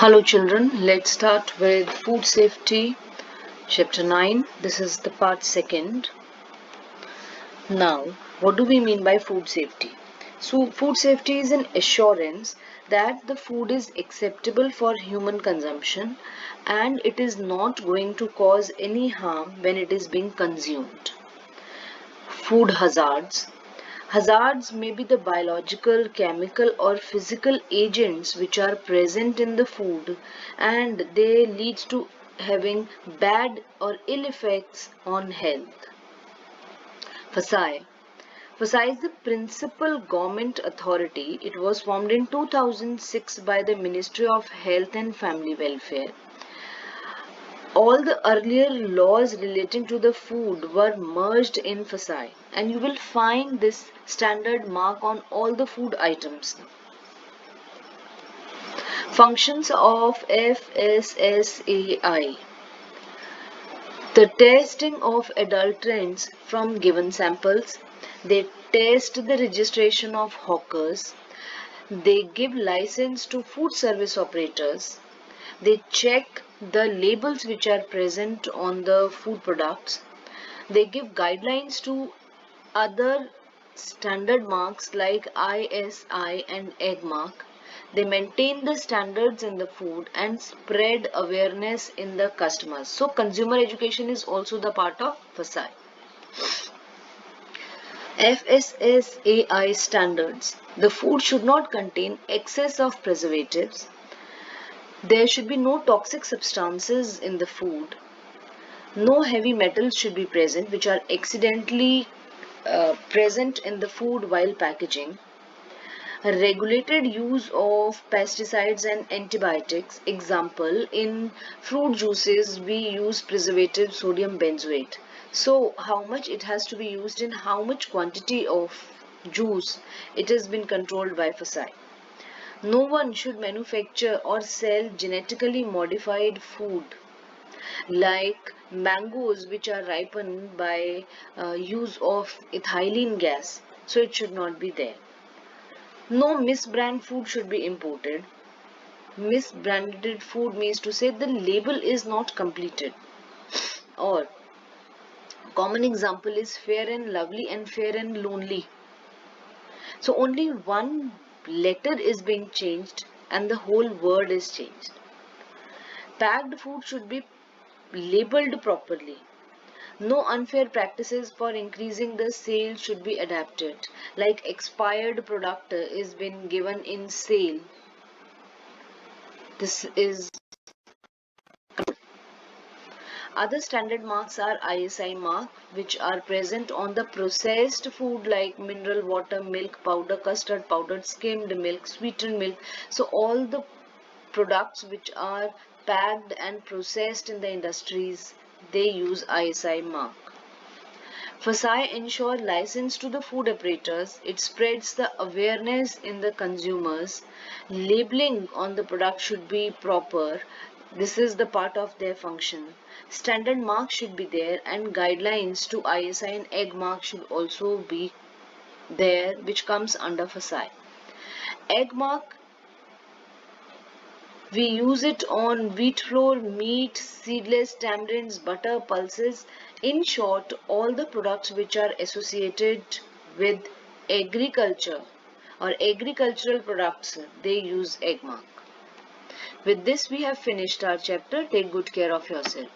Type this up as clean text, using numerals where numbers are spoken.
Hello children, let's start with food safety chapter 9. This is the part 2nd. Now, what do we mean by food safety? So, food safety is an assurance that the food is acceptable for human consumption and it is not going to cause any harm when it is being consumed. Food hazards. Hazards may be the biological, chemical or physical agents which are present in the food and they lead to having bad or ill effects on health. FSSIA. FSSIA is the principal government authority. It was formed in 2006 by the Ministry of Health and Family Welfare. All the earlier laws relating to the food were merged in FSSIA and you will find this standard mark on all the food items. Functions of FSSAI. The testing of adulterants from given samples. They test the registration of hawkers. They give license to food service operators. They check the labels which are present on the food products. They give guidelines to other standard marks like ISI and egg mark. They maintain the standards in the food and spread awareness in the customers. So consumer education is also the part of FSSAI. FSSAI standards. The food should not contain excess of preservatives. There should be no toxic substances in the food. No heavy metals should be present which are accidentally present in the food while packaging. A regulated use of pesticides and antibiotics. Example, in fruit juices we use preservative sodium benzoate. So how much it has to be used in how much quantity of juice, it has been controlled by FSSAI. No one should manufacture or sell genetically modified food like mangoes which are ripened by use of ethylene gas. So it should not be there. No misbrand food should be imported. Misbranded food means to say the label is not completed. Or common example is fair and lovely and fair and lonely. So only one letter is being changed and the whole word is changed. Packed food should be labeled properly. No unfair practices for increasing the sale should be adapted. Like expired product is been given in sale. This is other standard marks are ISI mark which are present on the processed food like mineral water, milk powder, custard powder, skimmed milk, sweetened milk. So all the products which are packed and processed in the industries, they use ISI mark. FSSAI ensure license to the food operators. It spreads the awareness in the consumers. Labeling on the product should be proper. This is the part of their function. Standard mark should be there and guidelines to ISI and egg mark should also be there which comes under FSSAI. Egg mark, we use it on wheat flour, meat, seedless tamarinds, butter, pulses. In short, all the products which are associated with agriculture or agricultural products, they use egg mark. With this, we have finished our chapter. Take good care of yourself.